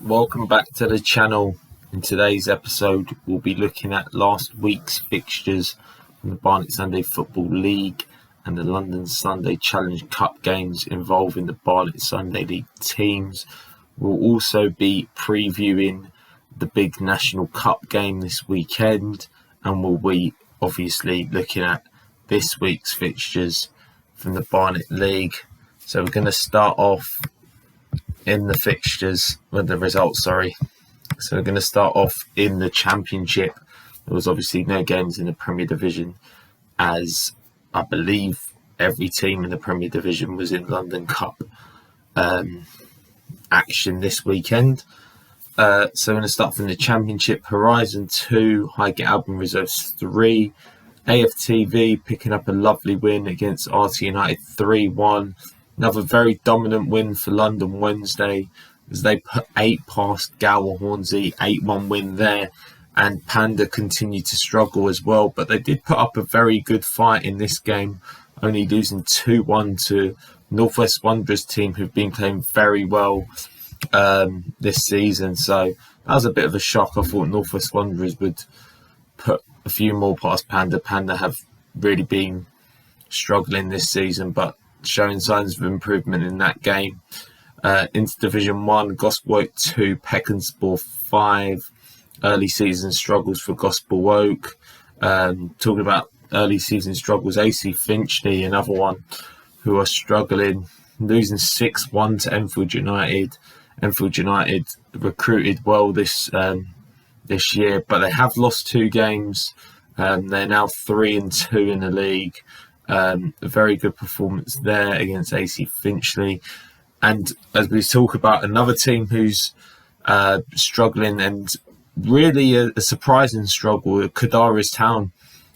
Welcome back to the channel. In today's episode, we'll be looking at last week's fixtures from the Barnet Sunday Football League and the London Sunday Challenge Cup games involving the Barnet Sunday League teams. We'll also be previewing the big National Cup game this weekend, and we'll be obviously looking at this week's fixtures from the Barnet League. So we're going to start off in the fixtures with the results, So we're going to start off in the Championship. There was obviously no games in the Premier Division, as I believe every team in the Premier Division was in London Cup action this weekend. So I'm going to start from the Championship. Horizon 2, Highgate Albion Reserves 3. AFTV picking up a lovely win against RT United 3-1. Another very dominant win for London Wednesday as they put 8 past Gower Hornsey, 8-1 win there. And Panda continued to struggle as well, but they did put up a very good fight in this game, only losing 2-1 to Northwest Wanderers team who've been playing very well this season. So that was a bit of a shock. I thought Northwest Wanderers would put a few more past Panda. Panda have really been struggling this season, but showing signs of improvement in that game. Into Division 1, Gospel Oak 2, Peckenspore 5. Early season struggles for Gospel Oak. Talking about early season struggles, AC Finchley, another one who are struggling, losing 6-1 to Enfield United. Enfield United recruited well this year, but they have lost 2 games. They're now 3-2 in the league. A very good performance there against AC Finchley. And as we talk about another team who's struggling, and really a surprising struggle, Kadaris Town,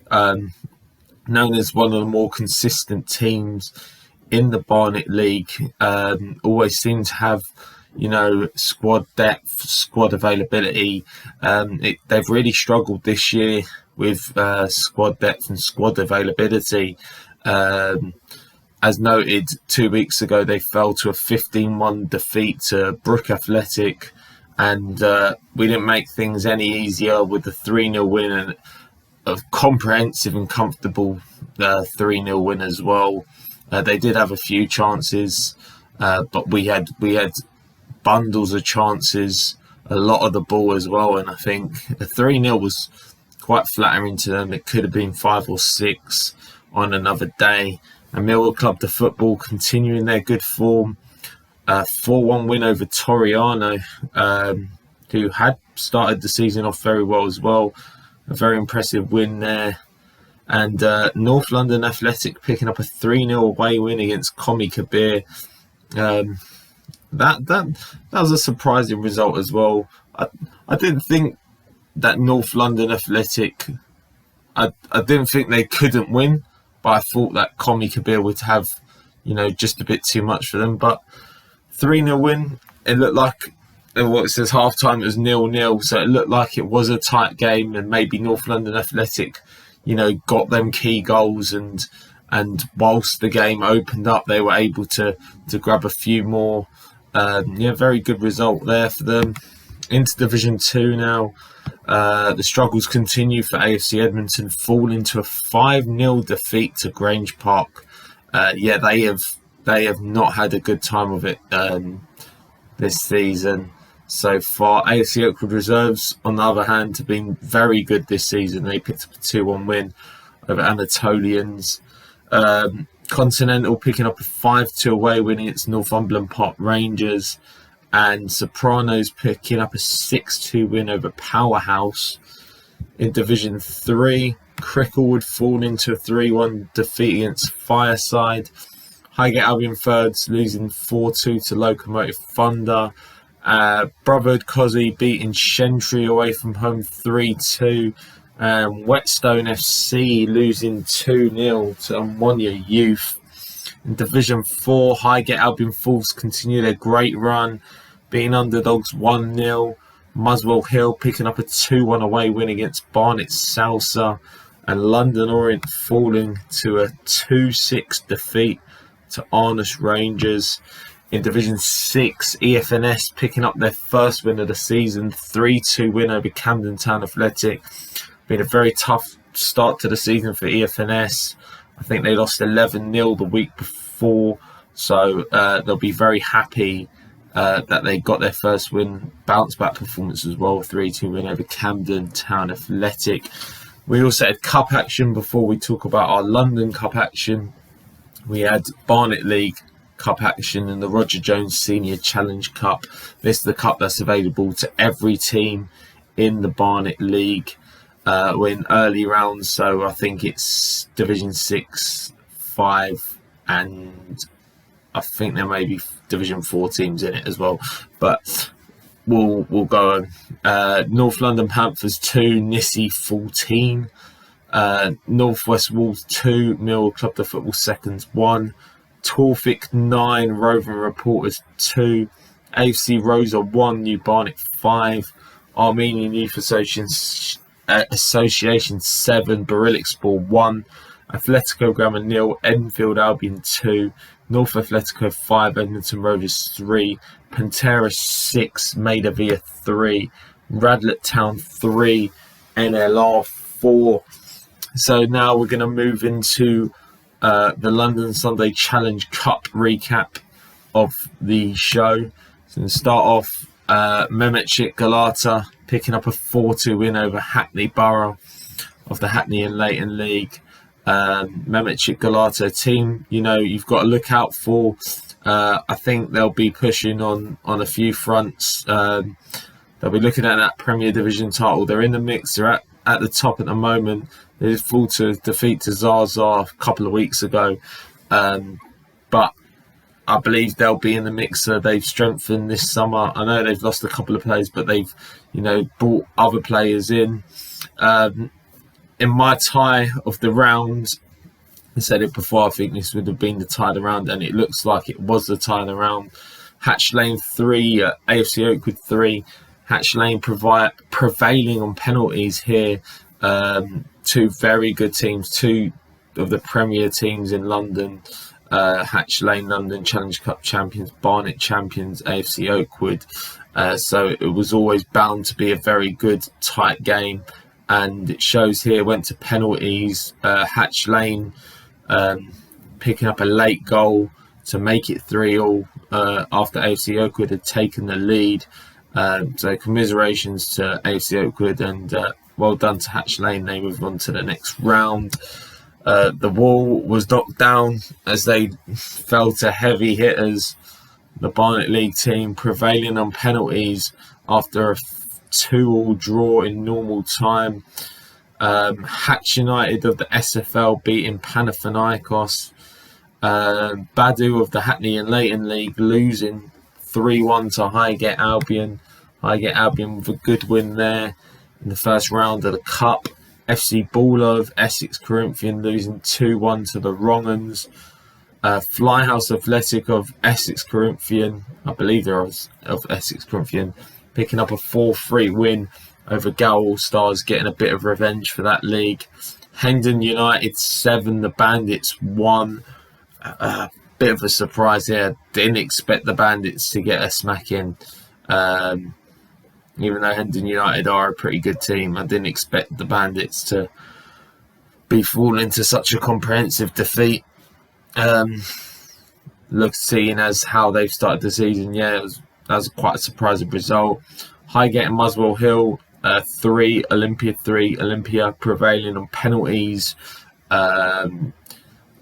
known as one of the more consistent teams in the Barnet League, always seem to have, squad depth, squad availability. They've really struggled this year with squad depth and squad availability. As noted, 2 weeks ago, they fell to a 15-1 defeat to Brook Athletic, and we didn't make things any easier with the 3-0 win, and a comprehensive and comfortable 3-0 win as well. They did have a few chances, but we had bundles of chances, a lot of the ball as well, and I think the 3-0 was quite flattering to them. It could have been 5 or 6 on another day. And Millwall Club de Football continuing their good form. 4-1 win over Toriano, who had started the season off very well as well. A very impressive win there. And North London Athletic picking up a 3-0 away win against Comi Kabir. That was a surprising result as well. I didn't think that North London Athletic, I didn't think they couldn't win, but I thought that Comi Kabir would have, just a bit too much for them. But 3-0 win, it looked like, what it says, half-time it was 0-0, so it looked like it was a tight game, and maybe North London Athletic, got them key goals, and whilst the game opened up, they were able to grab a few more. Very good result there for them. Into Division 2 now. The struggles continue for AFC Edmonton, falling to a 5-0 defeat to Grange Park. They have not had a good time of it this season so far. AFC Oakwood Reserves, on the other hand, have been very good this season. They picked up a 2-1 win over Anatolians. Continental picking up a 5-2 away win against Northumberland Park Rangers. And Sopranos picking up a 6-2 win over Powerhouse. In Division 3, Cricklewood falling to a 3-1 defeat against Fireside. Highgate Albion Thirds losing 4-2 to Locomotive Thunder. Brotherhood Cosy beating Shentry away from home 3-2. Whetstone FC losing 2-0 to Ammonia Youth. In Division 4, Highgate Albion Fools continue their great run, beating underdogs 1-0. Muswell Hill picking up a 2-1 away win against Barnet Salsa. And London Orient falling to a 2-6 defeat to Arness Rangers. In Division 6, EFNS picking up their first win of the season, 3-2 win over Camden Town Athletic. Been a very tough start to the season for EFNS. I think they lost 11-0 the week before, so they'll be very happy that they got their first win. Bounce back performance as well, 3-2 win over Camden Town Athletic. We also had cup action before we talk about our London Cup action. We had Barnet League Cup action and the Roger Jones Senior Challenge Cup. This is the cup that's available to every team in the Barnet League. We're in early rounds, so I think it's Division 6, 5, and I think there may be Division 4 teams in it as well. But we'll go on. North London Panthers 2, Nissy 14. Northwest Wolves 2, Mill Club de Football Seconds 1. Torfic 9, Roving Reporters 2, AFC Rosa 1, New Barnet 5, Armenian Youth Association 7, Barillic 1, Atletico Grammar 0, Enfield Albion 2, North Atletico 5, Edmonton Rovers 3, Pantera 6, Maida Villa 3, Radlett Town 3, NLR 4. So now we're going to move into the London Sunday Challenge Cup recap of the show. So we'll start off Mehmetçik Galata picking up a 4-2 win over Hackney Borough of the Hackney and Leighton League. Mehmetçik Galata team, you've got to look out for. I think they'll be pushing on a few fronts. They'll be looking at that Premier Division title. They're in the mix. They're at the top at the moment. They did fall to defeat to Zaza a couple of weeks ago. But I believe they'll be in the mixer. They've strengthened this summer. I know they've lost a couple of players, but they've, brought other players in. In my tie of the round, I said it before, I think this would have been the tie of the round, and it looks like it was the tie of the round. Hatch Lane 3, AFC Oakwood 3. Hatch Lane prevailing on penalties here. Two very good teams, two of the Premier teams in London. Hatch Lane, London Challenge Cup champions, Barnet champions, AFC Oakwood. So it was always bound to be a very good, tight game. And it shows here, went to penalties. Hatch Lane picking up a late goal to make it 3-3 after AFC Oakwood had taken the lead. So commiserations to AFC Oakwood and well done to Hatch Lane. They move on to the next round. The Wall was knocked down as they fell to heavy hitters. The Barnet League team prevailing on penalties after a 2-2 draw in normal time. Hatch United of the SFL beating Panathinaikos. Badu of the Hackney and Leighton League losing 3-1 to Highgate Albion. Highgate Albion with a good win there in the first round of the Cup. FC Baller of Essex Corinthian losing 2-1 to the Wrong'uns. Flyhouse Athletic of Essex Corinthian, I believe they're of Essex Corinthian, picking up a 4-3 win over Gal All Stars, getting a bit of revenge for that league. Hendon United 7, the Bandits 1. Bit of a surprise here. Didn't expect the Bandits to get a smack in. Even though Hendon United are a pretty good team, I didn't expect the Bandits to be falling to such a comprehensive defeat. Seeing as how they've started the season, that was quite a surprising result. Highgate and Muswell Hill 3, Olympia 3, Olympia prevailing on penalties.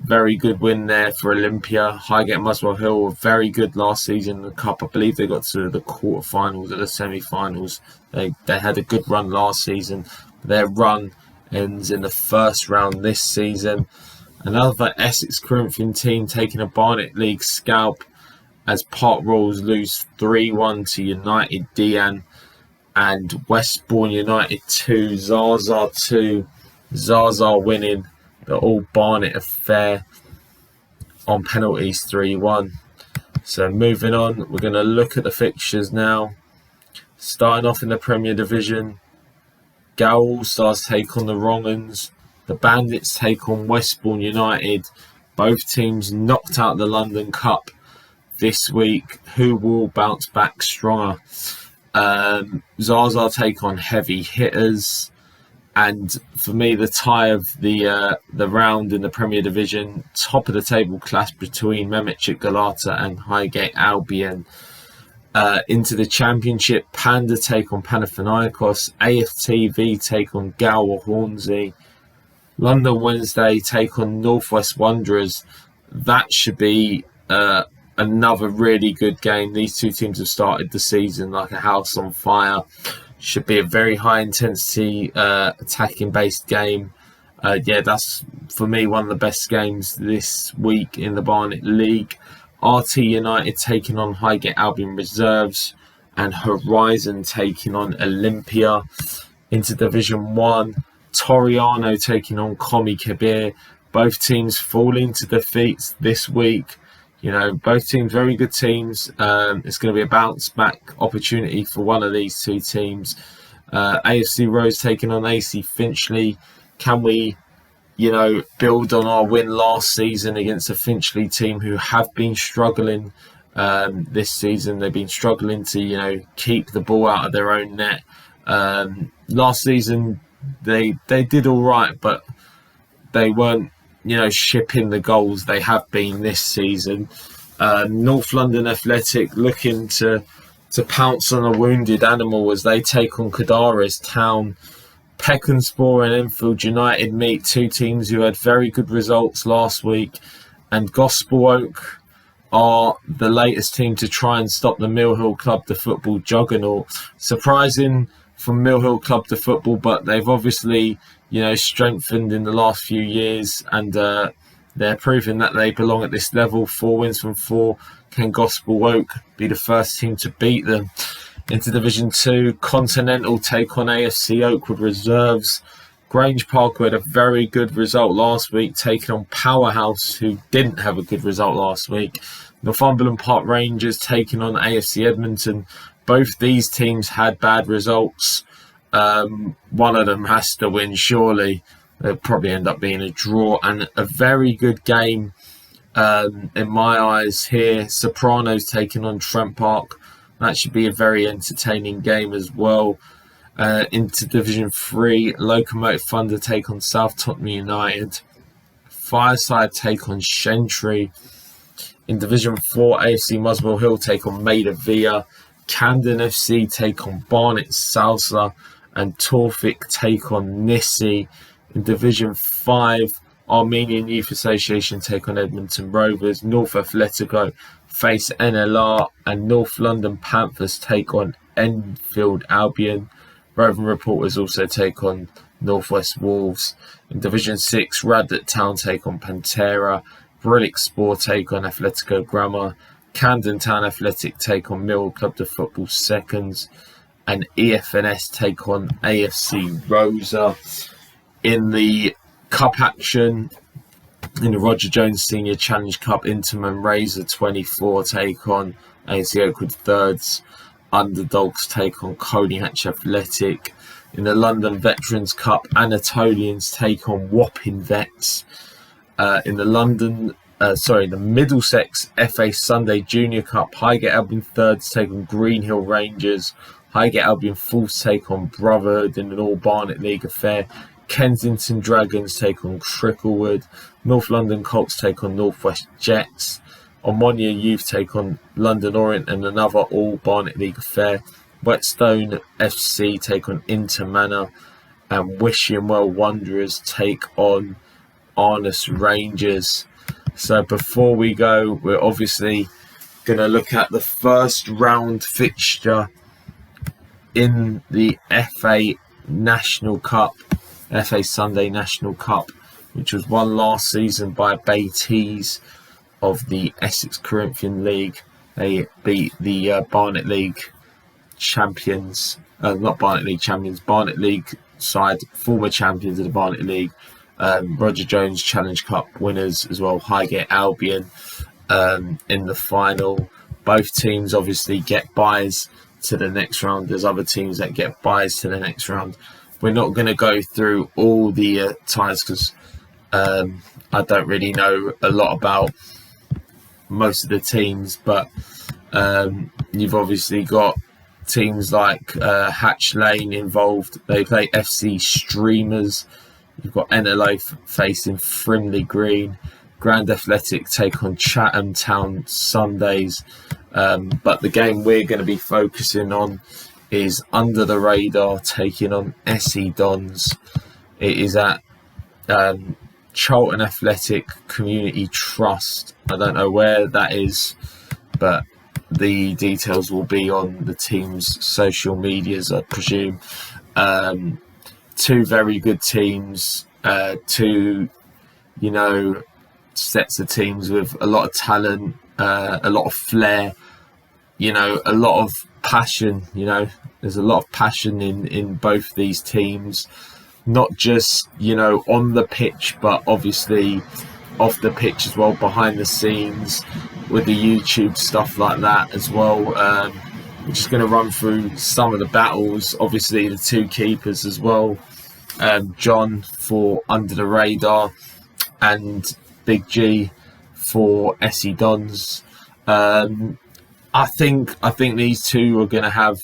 Very good win there for Olympia. Highgate and Muswell Hill were very good last season in the Cup. I believe they got to the quarterfinals or the semi-finals. They had a good run last season. Their run ends in the first round this season. Another Essex Corinthian team taking a Barnet League scalp as Park Royals lose 3-1 to United Dean, and Westbourne United 2, Zaza 2. Zaza winning the All Barnet affair on penalties 3-1. So moving on, we're going to look at the fixtures now. Starting off in the Premier Division, Gal All Stars take on the Wrong'uns. The Bandits take on Westbourne United. Both teams knocked out the London Cup this week. Who will bounce back stronger? Zaza take on Heavy Hitters. And for me, the tie of the round in the Premier Division, top of the table clash between Mehmetçik Galata and Highgate Albion. Into the Championship, Panda take on Panathinaikos, AFTV take on Galway Hornsey, London Wednesday take on Northwest Wanderers. That should be another really good game. These two teams have started the season like a house on fire. Should be a very high intensity attacking based game. That's for me one of the best games this week in the Barnet League. RT United taking on Highgate Albion Reserves, and Horizon taking on Olympia. Into Division 1, Toriano taking on Komi Kebir. Both teams falling to defeats this week. Both teams very good teams. It's going to be a bounce back opportunity for one of these two teams. AFC Rose taking on AC Finchley. Can we build on our win last season against a Finchley team who have been struggling this season? They've been struggling to, keep the ball out of their own net. Last season, they did all right, but they weren't, shipping the goals they have been this season. North London Athletic looking to pounce on a wounded animal as they take on Kadaris Town. Peckenspore and Enfield United meet, two teams who had very good results last week, and Gospel Oak are the latest team to try and stop the Mill Hill Club to Football juggernaut. Surprising from Mill Hill Club to Football, but they've obviously strengthened in the last few years, and they're proving that they belong at this level. 4 wins from 4. Can Gospel Oak be the first team to beat them? Into Division 2, Continental take on AFC Oakwood Reserves. Grange Park, who had a very good result last week, taking on Powerhouse, who didn't have a good result last week. Northumberland Park Rangers taking on AFC Edmonton. Both these teams had bad results. One of them has to win, surely. They'll probably end up being a draw, and a very good game in my eyes here. Sopranos taking on Trent Park. That should be a very entertaining game as well. Into Division 3, Locomotive Thunder take on South Tottenham United. Fireside take on Shentry. In Division 4, AFC Muswell Hill take on Maida Villa. Camden FC take on Barnet Salsa. And Torfik take on Nissi. In Division 5, Armenian Youth Association take on Edmonton Rovers. North Atletico face NLR, and North London Panthers take on Enfield Albion. Roving Reporters also take on Northwest Wolves. In Division 6, Radlett Town take on Pantera. Brillick Sport take on Atletico Grammar. Camden Town Athletic take on Mill Club de Football Seconds. And EFNS take on AFC Rosa. In the Cup action, in the Roger Jones Senior Challenge Cup, Interman Razor 24 take on AFC Oakwood Thirds. Underdogs take on Coney Hatch Athletic. In the London Veterans Cup, Anatolians take on Wapping Vets. In the Middlesex FA Sunday Junior Cup, Highgate Albion Thirds take on Greenhill Rangers. Highgate Albion Fourths take on Brotherhood in an all Barnet League affair. Kensington Dragons take on Cricklewood. North London Colts take on Northwest Jets. Omonia Youth take on London Orient and another all Barnet League affair. Whetstone FC take on Inter Manor. And Wishing Well Wanderers take on Arness Rangers. So before we go, we're obviously going to look at the first round fixture in the FA National Cup, FA Sunday National Cup, which was won last season by Beatties of the Essex Corinthian League. They beat the Barnet League champions, not Barnet League champions, Barnet League side, former champions of the Barnet League. Roger Jones Challenge Cup winners as well, Highgate Albion in the final. Both teams obviously get byes to the next round. There's other teams that get byes to the next round. We're not going to go through all the ties because I don't really know a lot about most of the teams, but you've obviously got teams like Hatch Lane involved. They play FC Streamers. You've got NLO facing Frimley Green. Grand Athletic take on Chatham Town Sundays. But the game we're going to be focusing on is Under the Radar taking on SE Dons. It is at Charlton Athletic Community Trust. I don't know where that is, but the details will be on the team's social medias, I presume. Two very good teams, two, sets of teams with a lot of talent, a lot of flair, a lot of passion. There's a lot of passion in both these teams, not just, on the pitch, but obviously off the pitch as well, behind the scenes with the YouTube stuff like that as well. We're just going to run through some of the battles, obviously the two keepers as well, John for Under the Radar and Big G for SE Dons. I think these two are going to have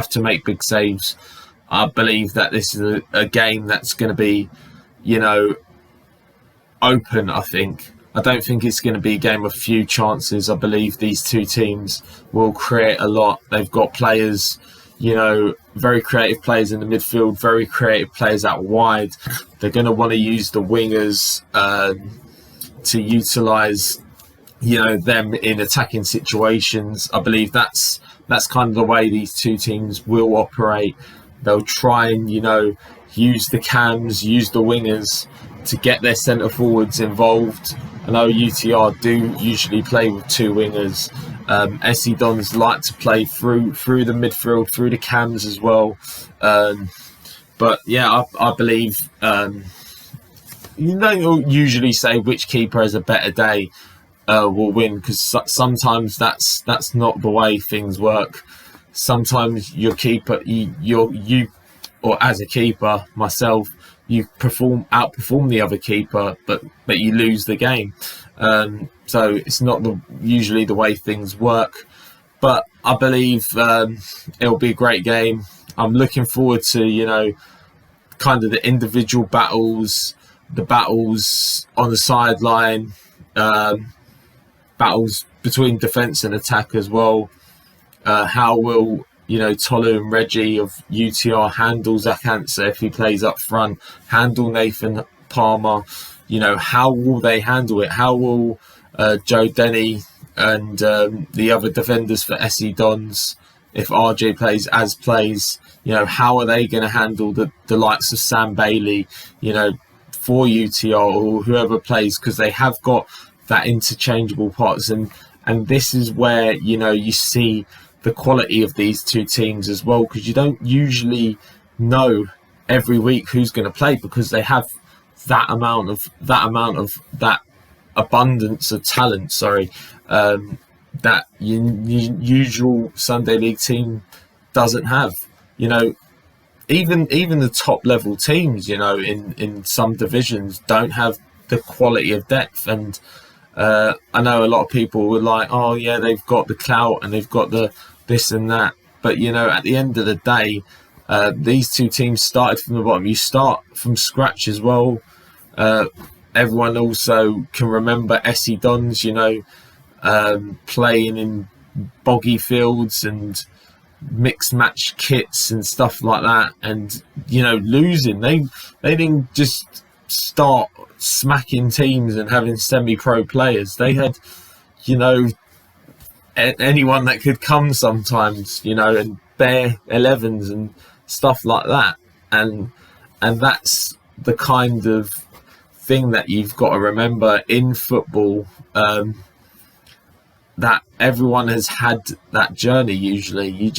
to make big saves. I believe that this is a game that's going to be, open. I don't think it's going to be a game of few chances. I believe these two teams will create a lot. They've got players, very creative players in the midfield, very creative players out wide. They're going to want to use the wingers to utilise, them in attacking situations. I believe that's kind of the way these two teams will operate. They'll try and, use the cams, use the wingers to get their centre forwards involved. I know UTR do usually play with two wingers. SE Dons like to play through the midfield, through the cams as well. But yeah, I believe you don't usually say which keeper has a better day will win, because sometimes that's not the way things work. Sometimes your keeper, you or as a keeper, myself, you outperform the other keeper, but you lose the game. So it's not usually the way things work. But I believe it'll be a great game. I'm looking forward to, kind of the individual battles, the battles on the sideline, battles between defence and attack as well. How will Tolu and Reggie of UTR handle Zach Anser if he plays up front, handle Nathan Palmer? How will they handle it? How will Joe Denny and the other defenders for SE Dons, if RJ plays, how are they going to handle the likes of Sam Bailey, for UTR or whoever plays? Because they have got that interchangeable parts, and this is where you see the quality of these two teams as well, because you don't usually know every week who's going to play, because they have that abundance of talent. That usual Sunday League team doesn't have. Even the top level teams, in some divisions don't have the quality of depth. And I know a lot of people were like, oh yeah, they've got the clout and they've got the this and that, but at the end of the day, these two teams started from the bottom. You start from scratch as well. Everyone also can remember SE Dons, playing in boggy fields and mixed match kits and stuff like that, and losing. They didn't just start smacking teams and having semi-pro players. They had anyone that could come sometimes, and bare 11s and stuff like that, and that's the kind of thing that you've got to remember in football, that everyone has had that journey. Usually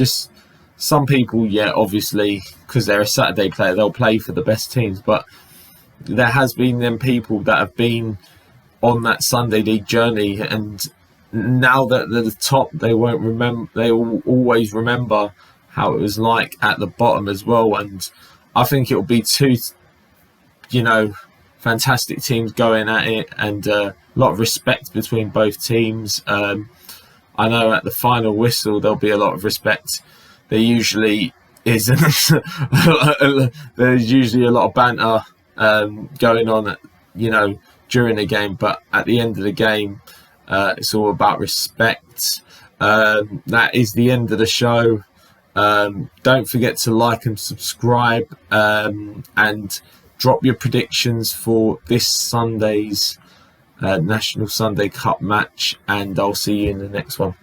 some people, obviously because they're a Saturday player, they'll play for the best teams, but there has been them people that have been on that Sunday League journey, and now that they're the top, they won't remember. They will always remember how it was like at the bottom as well. And I think it will be two, fantastic teams going at it, and a lot of respect between both teams. I know at the final whistle there'll be a lot of respect. There usually isn't. There's usually a lot of banter going on, during the game, but at the end of the game, it's all about respect. That is the end of the show. Don't forget to like and subscribe, and drop your predictions for this Sunday's National Sunday Cup match, and I'll see you in the next one.